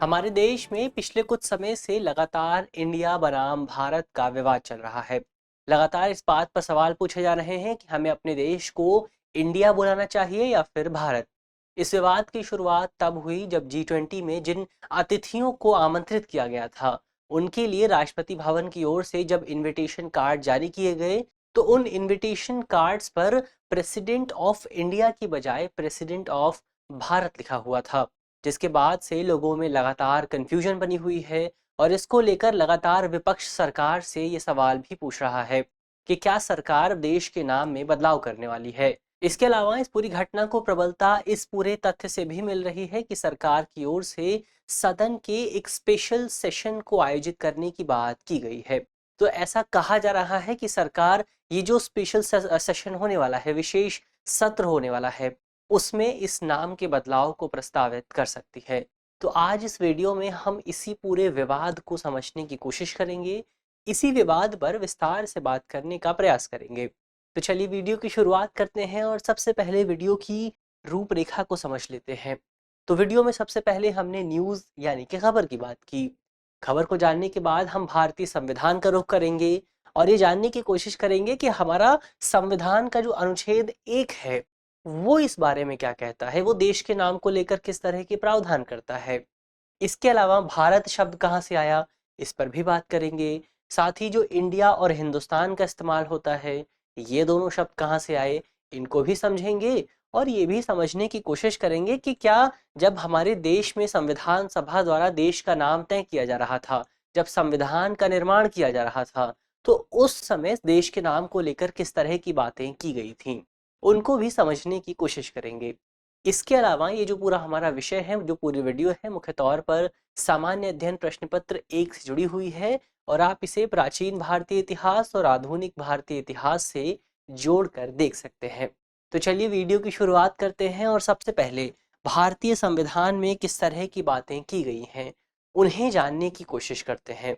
हमारे देश में पिछले कुछ समय से लगातार इंडिया बनाम भारत का विवाद चल रहा है। लगातार इस बात पर सवाल पूछे जा रहे हैं कि हमें अपने देश को इंडिया बुलाना चाहिए या फिर भारत। इस विवाद की शुरुआत तब हुई जब G20 में जिन अतिथियों को आमंत्रित किया गया था, उनके लिए राष्ट्रपति भवन की ओर से जब इनविटेशन कार्ड जारी किए गए, तो उन इनविटेशन कार्ड्स पर प्रेसिडेंट ऑफ इंडिया की बजाय प्रेसिडेंट ऑफ भारत लिखा हुआ था। जिसके बाद से लोगों में लगातार कंफ्यूजन बनी हुई है और इसको लेकर लगातार विपक्ष सरकार से ये सवाल भी पूछ रहा है कि क्या सरकार देश के नाम में बदलाव करने वाली है। इसके अलावा इस पूरी घटना को प्रबलता इस पूरे तथ्य से भी मिल रही है कि सरकार की ओर से सदन के एक स्पेशल सेशन को आयोजित करने की बात की गई है। तो ऐसा कहा जा रहा है कि सरकार ये जो स्पेशल सेशन होने वाला है, विशेष सत्र होने वाला है, उसमें इस नाम के बदलाव को प्रस्तावित कर सकती है। तो आज इस वीडियो में हम इसी पूरे विवाद को समझने की कोशिश करेंगे, इसी विवाद पर विस्तार से बात करने का प्रयास करेंगे। तो चलिए वीडियो की शुरुआत करते हैं और सबसे पहले वीडियो की रूपरेखा को समझ लेते हैं। तो वीडियो में सबसे पहले हमने न्यूज़ यानी कि खबर की बात की। खबर को जानने के बाद हम भारतीय संविधान का रुख करेंगे और ये जानने की कोशिश करेंगे कि हमारा संविधान का जो अनुच्छेद 1 है, वो इस बारे में क्या कहता है, वो देश के नाम को लेकर किस तरह के प्रावधान करता है। इसके अलावा भारत शब्द कहाँ से आया, इस पर भी बात करेंगे। साथ ही जो इंडिया और हिंदुस्तान का इस्तेमाल होता है, ये दोनों शब्द कहाँ से आए, इनको भी समझेंगे और ये भी समझने की कोशिश करेंगे कि क्या जब हमारे देश में संविधान सभा द्वारा देश का नाम तय किया जा रहा था, जब संविधान का निर्माण किया जा रहा था, तो उस समय देश के नाम को लेकर किस तरह की बातें की गई थीं, उनको भी समझने की कोशिश करेंगे। इसके अलावा ये जो पूरा हमारा विषय है, जो पूरी वीडियो है, मुख्य तौर पर सामान्य अध्ययन प्रश्न पत्र 1 से जुड़ी हुई है और आप इसे प्राचीन भारतीय इतिहास और आधुनिक भारतीय इतिहास से जोड़कर देख सकते हैं। तो चलिए वीडियो की शुरुआत करते हैं और सबसे पहले भारतीय संविधान में किस तरह की बातें की गई हैं, उन्हें जानने की कोशिश करते हैं।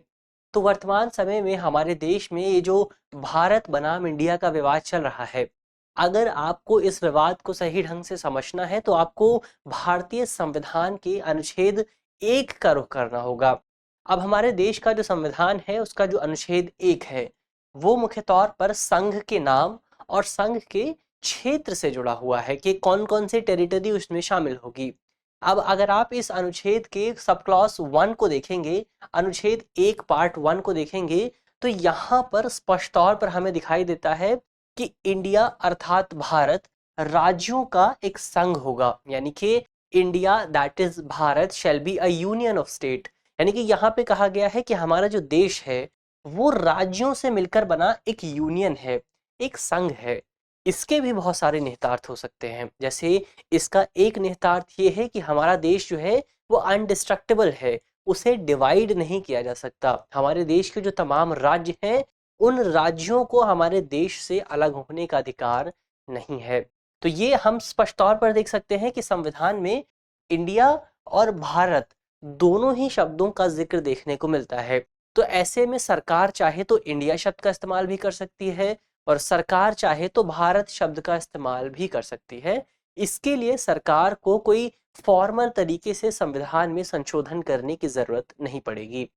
तो वर्तमान समय में हमारे देश में ये जो भारत बनाम इंडिया का विवाद चल रहा है, अगर आपको इस विवाद को सही ढंग से समझना है तो आपको भारतीय संविधान के अनुच्छेद 1 का रुख करना होगा। अब हमारे देश का जो संविधान है, उसका जो अनुच्छेद 1 है, वो मुख्य तौर पर संघ के नाम और संघ के क्षेत्र से जुड़ा हुआ है कि कौन-कौन से टेरिटरी उसमें शामिल होगी। अब अगर आप इस अनुच्छेद के सब क्लॉज 1 को देखेंगे, अनुच्छेद 1 पार्ट 1 को देखेंगे, तो यहाँ पर स्पष्ट तौर पर हमें दिखाई देता है कि इंडिया अर्थात भारत राज्यों का एक संघ होगा, यानी कि India that is Bharat shall be a union of state. यानी कि यहाँ पे कहा गया है कि हमारा जो देश है वो राज्यों से मिलकर बना एक यूनियन है, एक संघ है। इसके भी बहुत सारे निहितार्थ हो सकते हैं। जैसे इसका एक निहितार्थ ये है कि हमारा देश जो है वो अनडिस्ट्रक्टेबल है, उसे डिवाइड नहीं किया जा सकता। हमारे देश के जो तमाम राज्य हैं, उन राज्यों को हमारे देश से अलग होने का अधिकार नहीं है। तो ये हम स्पष्ट तौर पर देख सकते हैं कि संविधान में इंडिया और भारत दोनों ही शब्दों का जिक्र देखने को मिलता है। तो ऐसे में सरकार चाहे तो इंडिया शब्द का इस्तेमाल भी कर सकती है और सरकार चाहे तो भारत शब्द का इस्तेमाल भी कर सकती है। इसके लिए सरकार को कोई फॉर्मल तरीके से संविधान में संशोधन करने की जरूरत नहीं पड़ेगी।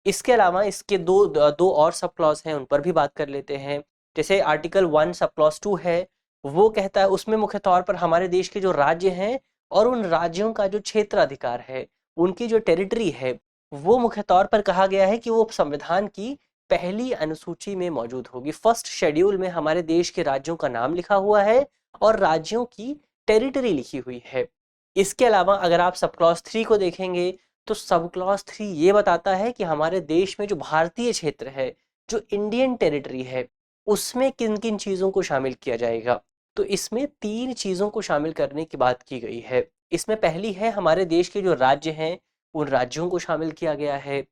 इसके अलावा इसके दो और सब क्लॉज हैं, उन पर भी बात कर लेते हैं। जैसे आर्टिकल 1 सब क्लॉज 2 है, वो कहता है, उसमें मुख्य तौर पर हमारे देश के जो राज्य हैं और उन राज्यों का जो क्षेत्राधिकार है, उनकी जो टेरिटरी है, वो मुख्य तौर पर कहा गया है कि वो संविधान की पहली अनुसूची में मौजूद होगी। फर्स्ट शेड्यूल में हमारे देश के राज्यों का नाम लिखा हुआ है और राज्यों की टेरिटरी लिखी हुई है। इसके अलावा अगर आप सब क्लॉज 3 को देखेंगे, तो सब क्लॉज 3 ये बताता है कि हमारे देश में जो भारतीय क्षेत्र है, जो इंडियन टेरिटरी है, उसमें किन किन चीज़ों को शामिल किया जाएगा। तो इसमें 3 चीज़ों को शामिल करने की बात की गई है। इसमें पहली है हमारे देश के जो राज्य हैं, उन राज्यों को शामिल किया गया है।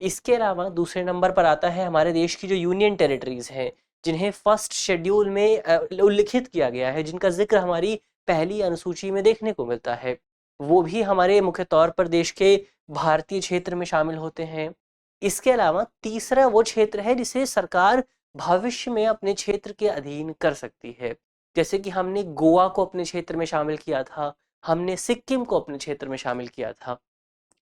इसके अलावा दूसरे नंबर पर आता है हमारे देश की जो यूनियन टेरिटरीज हैं, जिन्हें फर्स्ट शेड्यूल में उल्लिखित किया गया है, जिनका जिक्र हमारी पहली अनुसूची में देखने को मिलता है, वो भी हमारे मुख्य तौर पर देश के भारतीय क्षेत्र में शामिल होते हैं। इसके अलावा तीसरा वो क्षेत्र है जिसे सरकार भविष्य में अपने क्षेत्र के अधीन कर सकती है। जैसे कि हमने गोवा को अपने क्षेत्र में शामिल किया था, हमने सिक्किम को अपने क्षेत्र में शामिल किया था।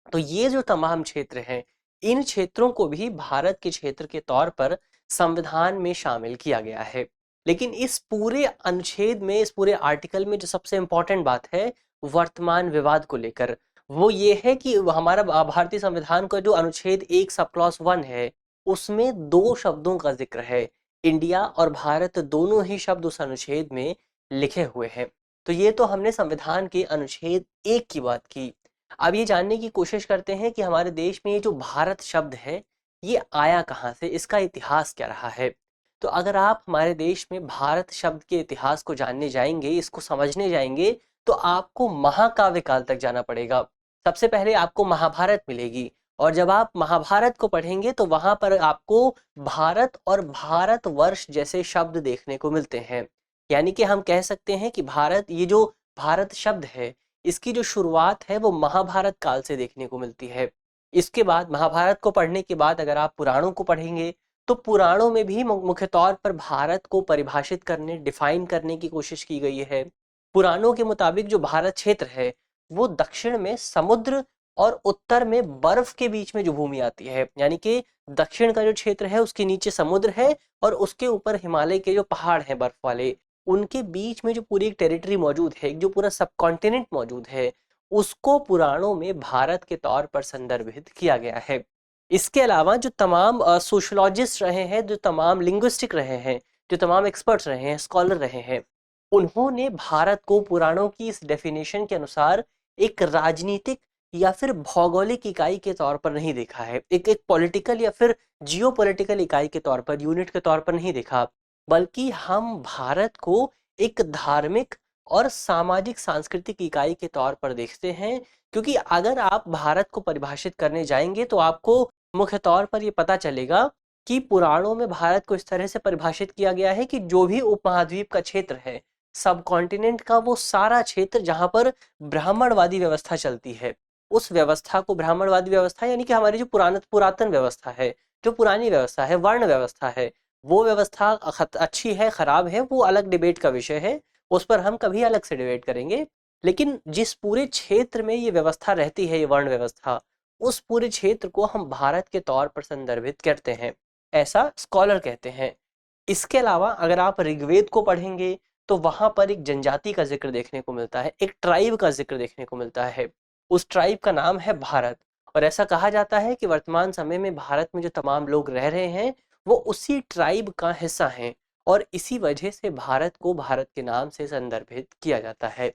तो ये जो तमाम क्षेत्र हैं, इन क्षेत्रों को भी भारत के क्षेत्र के तौर पर संविधान में शामिल किया गया है। लेकिन इस पूरे अनुच्छेद में, इस पूरे आर्टिकल में जो सबसे इम्पोर्टेंट बात है वर्तमान विवाद को लेकर, वो ये है कि हमारा भारतीय संविधान का जो अनुच्छेद 1 सब क्लॉज 1 है, उसमें 2 शब्दों का जिक्र है। इंडिया और भारत दोनों ही शब्द उस अनुच्छेद में लिखे हुए हैं। तो ये तो हमने संविधान के अनुच्छेद 1 की बात की। अब ये जानने की कोशिश करते हैं कि हमारे देश में ये जो भारत शब्द है, ये आया कहाँ से, इसका इतिहास क्या रहा है। तो अगर आप हमारे देश में भारत शब्द के इतिहास को जानने जाएंगे, इसको समझने जाएंगे, तो आपको महाकाव्य काल तक जाना पड़ेगा। सबसे पहले आपको महाभारत मिलेगी, और जब आप महाभारत को पढ़ेंगे तो वहां पर आपको भारत और भारतवर्ष जैसे शब्द देखने को मिलते हैं। यानी कि हम कह सकते हैं कि भारत, ये जो भारत शब्द है, इसकी जो शुरुआत है वो महाभारत काल से देखने को मिलती है। इसके बाद महाभारत को पढ़ने के बाद अगर आप पुराणों को पढ़ेंगे, तो पुराणों में भी मुख्य तौर पर भारत को परिभाषित करने, डिफाइन करने की कोशिश की गई है। पुराणों के मुताबिक जो भारत क्षेत्र है, वो दक्षिण में समुद्र और उत्तर में बर्फ के बीच में जो भूमि आती है, यानी कि दक्षिण का जो क्षेत्र है उसके नीचे समुद्र है, और उसके ऊपर हिमालय के जो पहाड़ हैं बर्फ वाले, उनके बीच में जो पूरी एक टेरिटरी मौजूद है, जो पूरा सब कॉन्टिनेंट मौजूद है, उसको पुराणों में भारत के तौर पर संदर्भित किया गया है। इसके अलावा जो तमाम सोशलॉजिस्ट रहे हैं, जो तमाम लिंग्विस्टिक रहे हैं, जो तमाम एक्सपर्ट्स रहे हैं, स्कॉलर रहे हैं, उन्होंने भारत को पुराणों की इस डेफिनेशन के अनुसार एक राजनीतिक या फिर भौगोलिक इकाई के तौर पर नहीं देखा है, एक एक पॉलिटिकल या फिर जियो पॉलिटिकल इकाई के तौर पर, यूनिट के तौर पर नहीं देखा, बल्कि हम भारत को एक धार्मिक और सामाजिक सांस्कृतिक इकाई के तौर पर देखते हैं। क्योंकि अगर आप भारत को परिभाषित करने जाएंगे तो आपको मुख्य तौर पर ये पता चलेगा कि पुराणों में भारत को इस तरह से परिभाषित किया गया है कि जो भी उपमहाद्वीप का क्षेत्र है, सब कॉन्टिनेंट का वो सारा क्षेत्र जहां पर ब्राह्मणवादी व्यवस्था चलती है, उस व्यवस्था को ब्राह्मणवादी व्यवस्था, यानी कि हमारी जो पुरातन व्यवस्था है, जो पुरानी व्यवस्था है, वर्ण व्यवस्था है, वो व्यवस्था अच्छी है खराब है, वो अलग डिबेट का विषय है, उस पर हम कभी अलग से डिबेट करेंगे। लेकिन जिस पूरे क्षेत्र में ये व्यवस्था रहती है, ये वर्ण व्यवस्था, उस पूरे क्षेत्र को हम भारत के तौर पर संदर्भित करते हैं, ऐसा स्कॉलर कहते हैं। इसके अलावा अगर आप ऋग्वेद को पढ़ेंगे तो वहां पर एक जनजाति का जिक्र देखने को मिलता है, एक ट्राइब का जिक्र देखने को मिलता है। उस ट्राइब का नाम है भारत, और ऐसा कहा जाता है कि वर्तमान समय में भारत में जो तमाम लोग रह रहे हैं, वो उसी ट्राइब का हिस्सा हैं, और इसी वजह से भारत को भारत के नाम से संदर्भित किया जाता है।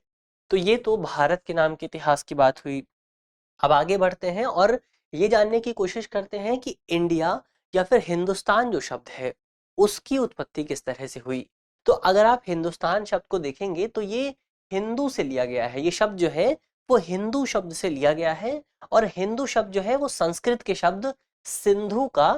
तो ये तो भारत के नाम के इतिहास की बात हुई। अब आगे बढ़ते हैं और ये जानने की कोशिश करते हैं कि इंडिया या फिर हिंदुस्तान जो शब्द है, उसकी उत्पत्ति किस तरह से हुई। तो अगर आप हिंदुस्तान शब्द को देखेंगे तो ये हिंदू से लिया गया है, ये शब्द जो है वो हिंदू शब्द से लिया गया है, और हिंदू शब्द जो है वो संस्कृत के शब्द सिंधु का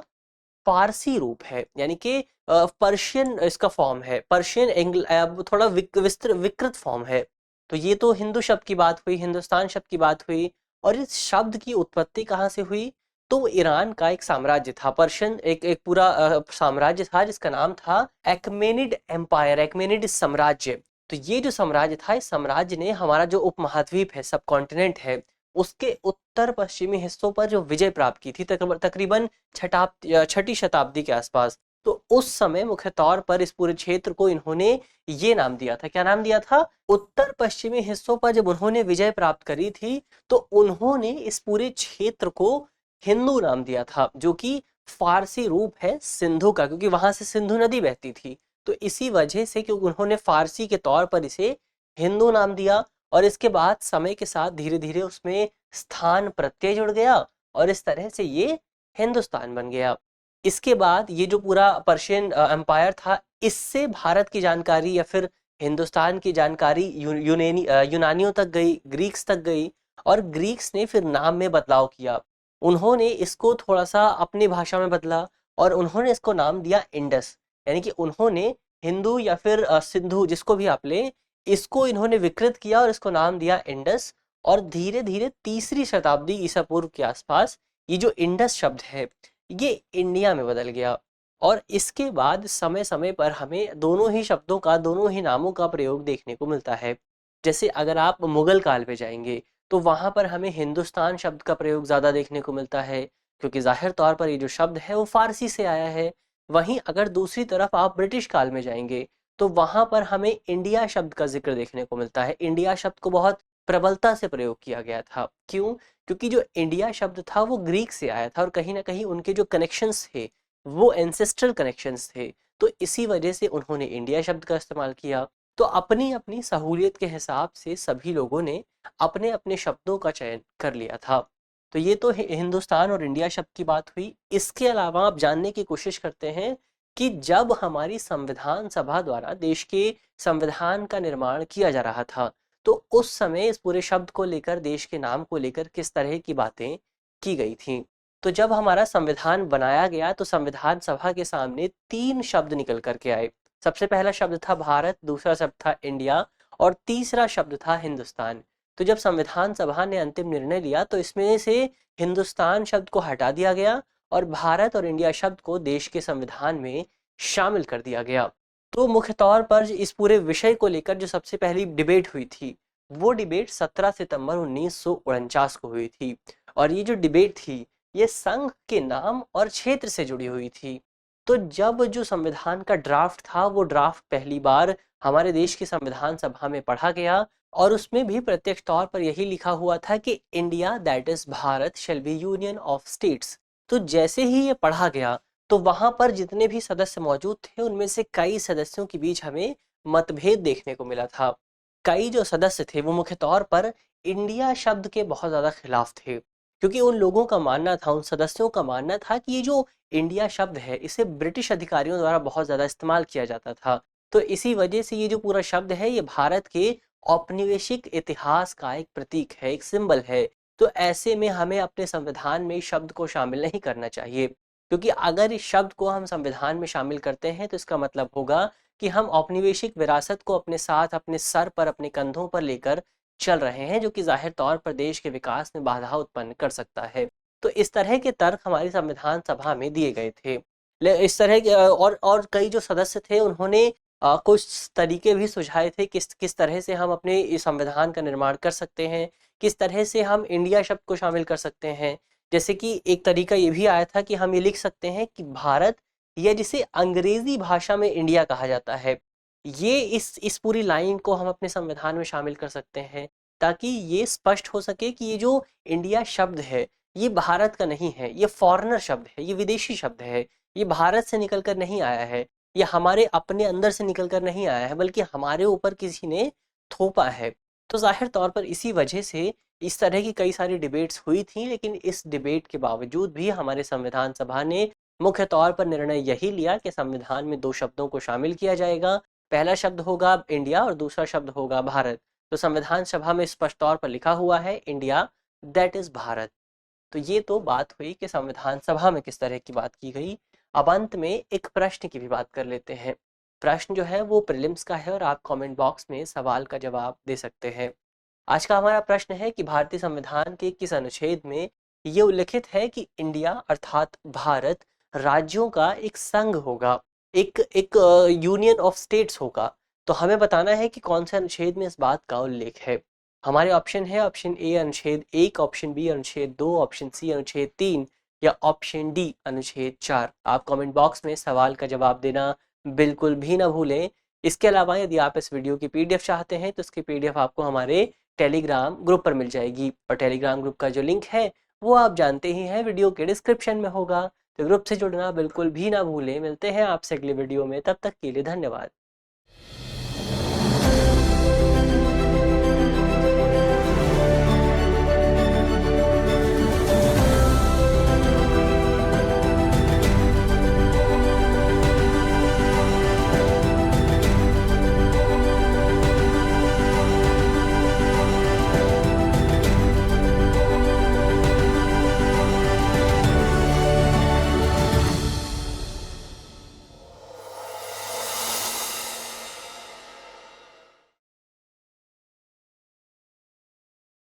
फारसी रूप है, यानी कि पर्शियन इसका फॉर्म है, पर्शियन थोड़ा विकृत फॉर्म है। तो ये तो हिंदू शब्द की बात हुई, हिंदुस्तान शब्द की बात हुई। और इस शब्द की उत्पत्ति कहाँ से हुई, तो ईरान का एक साम्राज्य था, पर्शियन एक एक पूरा साम्राज्य था जिसका नाम था एक्मेनिड एम्पायर, एक्मेनिड साम्राज्य। तो ये जो साम्राज्य था, इस साम्राज्य ने हमारा जो उपमहाद्वीप है, सब कॉन्टिनेंट है, उसके उत्तर पश्चिमी हिस्सों पर जो विजय प्राप्त की थी, तकरीबन छठी शताब्दी के आसपास। तो उस समय मुख्य तौर पर इस पूरे क्षेत्र को इन्होंने ये नाम दिया था, क्या नाम दिया था, उत्तर पश्चिमी हिस्सों पर जब उन्होंने विजय प्राप्त करी थी, तो उन्होंने इस पूरे क्षेत्र को हिंदू नाम दिया था, जो कि फारसी रूप है सिंधु का, क्योंकि वहां से सिंधु नदी बहती थी। तो इसी वजह से क्योंकि उन्होंने फारसी के तौर पर इसे हिंदू नाम दिया, और इसके बाद समय के साथ धीरे धीरे उसमें स्थान प्रत्यय जुड़ गया, और इस तरह से ये हिंदुस्तान बन गया। इसके बाद ये जो पूरा पर्शियन एम्पायर था, इससे भारत की जानकारी या फिर हिंदुस्तान की जानकारी यूनानियों तक गई, ग्रीक्स तक गई, और ग्रीक्स ने फिर नाम में बदलाव किया। उन्होंने इसको थोड़ा सा अपनी भाषा में बदला, और उन्होंने इसको नाम दिया इंडस, यानी कि उन्होंने हिंदू या फिर सिंधु, जिसको भी आप लें, इसको इन्होंने विकृत किया और इसको नाम दिया इंडस। और धीरे धीरे तीसरी शताब्दी ईसा पूर्व के आसपास ये जो इंडस शब्द है, ये इंडिया में बदल गया। और इसके बाद समय समय पर हमें दोनों ही शब्दों का, दोनों ही नामों का प्रयोग देखने को मिलता है। जैसे अगर आप मुगल काल में जाएंगे, तो वहाँ पर हमें हिंदुस्तान शब्द का प्रयोग ज़्यादा देखने को मिलता है, क्योंकि ज़ाहिर तौर पर ये जो शब्द है वो फ़ारसी से आया है। वहीं अगर दूसरी तरफ आप ब्रिटिश काल में जाएंगे, तो वहाँ पर हमें इंडिया शब्द का ज़िक्र देखने को मिलता है। इंडिया शब्द को बहुत प्रबलता से प्रयोग किया गया था। क्यों? क्योंकि जो इंडिया शब्द था वो ग्रीक से आया था और कहीं न कहीं उनके जो कनेक्शंस थे, वो एंसेस्ट्रल कनेक्शंस थे। तो इसी वजह से उन्होंने इंडिया शब्द का इस्तेमाल किया। तो अपनी-अपनी सहूलियत के हिसाब से सभी लोगों ने अपने-अपने शब्दों का चयन कर लिया था। तो ये तो हिंदुस्तान और इंडिया शब्द की बात हुई। इसके अलावा आप जानने की कोशिश करते हैं कि जब हमारी संविधान सभा द्वारा देश के संविधान का निर्माण किया जा रहा था, तो उस समय इस पूरे शब्द को लेकर, देश के नाम को लेकर किस तरह की बातें की गई थी। तो जब हमारा संविधान बनाया गया, तो संविधान सभा के सामने 3 शब्द निकल कर के आए। सबसे पहला शब्द था भारत, दूसरा शब्द था इंडिया और तीसरा शब्द था हिंदुस्तान। तो जब संविधान सभा ने अंतिम निर्णय लिया, तो इसमें से हिंदुस्तान शब्द को हटा दिया गया और भारत और इंडिया शब्द को देश के संविधान में शामिल कर दिया गया। तो मुख्य तौर पर इस पूरे विषय को लेकर जो सबसे पहली डिबेट हुई थी, वो डिबेट 17 सितंबर 1949 को हुई थी। और ये जो डिबेट थी, ये संघ के नाम और क्षेत्र से जुड़ी हुई थी। तो जब जो संविधान का ड्राफ्ट था, वो ड्राफ्ट पहली बार हमारे देश की संविधान सभा में पढ़ा गया और उसमें भी प्रत्यक्ष तौर पर यही लिखा हुआ था कि India that is Bharat shall be union of states. तो जैसे ही ये पढ़ा गया, तो वहां पर जितने भी सदस्य मौजूद थे, उनमें से कई सदस्यों के बीच हमें मतभेद देखने को मिला था। कई जो सदस्य थे वो मुख्य तौर पर इंडिया शब्द के बहुत ज्यादा खिलाफ थे, क्योंकि उन लोगों का मानना था, उन सदस्यों का मानना था कि ये जो इंडिया शब्द है, इसे ब्रिटिश अधिकारियों द्वारा बहुत ज़्यादा इस्तेमाल किया जाता था। तो इसी वजह से ये जो पूरा शब्द है, ये भारत के औपनिवेशिक इतिहास का एक प्रतीक है, एक सिंबल है। तो ऐसे में हमें अपने संविधान में इस शब्द को शामिल नहीं करना चाहिए, क्योंकि अगर इस शब्द को हम संविधान में शामिल करते हैं, तो इसका मतलब होगा कि हम औपनिवेशिक विरासत को अपने साथ, अपने सर पर, अपने कंधों पर लेकर चल रहे हैं, जो कि जाहिर तौर पर देश के विकास में बाधा उत्पन्न कर सकता है। तो इस तरह के तर्क हमारी संविधान सभा में दिए गए थे। इस तरह के और कई जो सदस्य थे, उन्होंने कुछ तरीके भी सुझाए थे, किस किस तरह से हम अपने इस संविधान का निर्माण कर सकते हैं, किस तरह से हम इंडिया शब्द को शामिल कर सकते हैं। जैसे कि एक तरीका ये भी आया था कि हम ये लिख सकते हैं कि भारत, या जिसे अंग्रेजी भाषा में इंडिया कहा जाता है, ये इस पूरी लाइन को हम अपने संविधान में शामिल कर सकते हैं, ताकि ये स्पष्ट हो सके कि ये जो इंडिया शब्द है, ये भारत का नहीं है, ये फॉरेनर शब्द है, ये विदेशी शब्द है, ये भारत से निकल कर नहीं आया है, ये हमारे अपने अंदर से निकल कर नहीं आया है, बल्कि हमारे ऊपर किसी ने थोपा है। तो जाहिर तौर पर इसी वजह से इस तरह की कई सारी डिबेट्स हुई थी, लेकिन इस डिबेट के बावजूद भी हमारे संविधान सभा ने मुख्य तौर पर निर्णय यही लिया कि संविधान में 2 शब्दों को शामिल किया जाएगा। पहला शब्द होगा इंडिया और दूसरा शब्द होगा भारत। तो संविधान सभा में स्पष्ट तौर पर लिखा हुआ है इंडिया दैट इज भारत। तो ये तो बात हुई कि संविधान सभा में किस तरह की बात की गई। अब अंत में एक प्रश्न की भी बात कर लेते हैं। प्रश्न जो है वो प्रीलिम्स का है और आप कमेंट बॉक्स में सवाल का जवाब दे सकते हैं। आज का हमारा प्रश्न है कि भारतीय संविधान के किस अनुच्छेद में ये उल्लिखित है कि इंडिया अर्थात भारत राज्यों का एक संघ होगा, एक एक यूनियन ऑफ स्टेट्स होगा। तो हमें बताना है कि कौन से अनुच्छेद में इस बात का उल्लेख है। हमारे ऑप्शन है, ऑप्शन ए अनुच्छेद 1, ऑप्शन बी अनुच्छेद 2, ऑप्शन सी अनुच्छेद 3 या ऑप्शन डी अनुच्छेद 4। आप कमेंट बॉक्स में सवाल का जवाब देना बिल्कुल भी ना भूलें। इसके अलावा यदि आप इस वीडियो की पीडीएफ चाहते हैं, तो इसकी पीडीएफ आपको हमारे टेलीग्राम ग्रुप पर मिल जाएगी और टेलीग्राम ग्रुप का जो लिंक है वो आप जानते ही हैं, वीडियो के डिस्क्रिप्शन में होगा। तो ग्रुप से जुड़ना बिल्कुल भी ना भूलें। मिलते हैं आपसे अगले वीडियो में, तब तक के लिए धन्यवाद।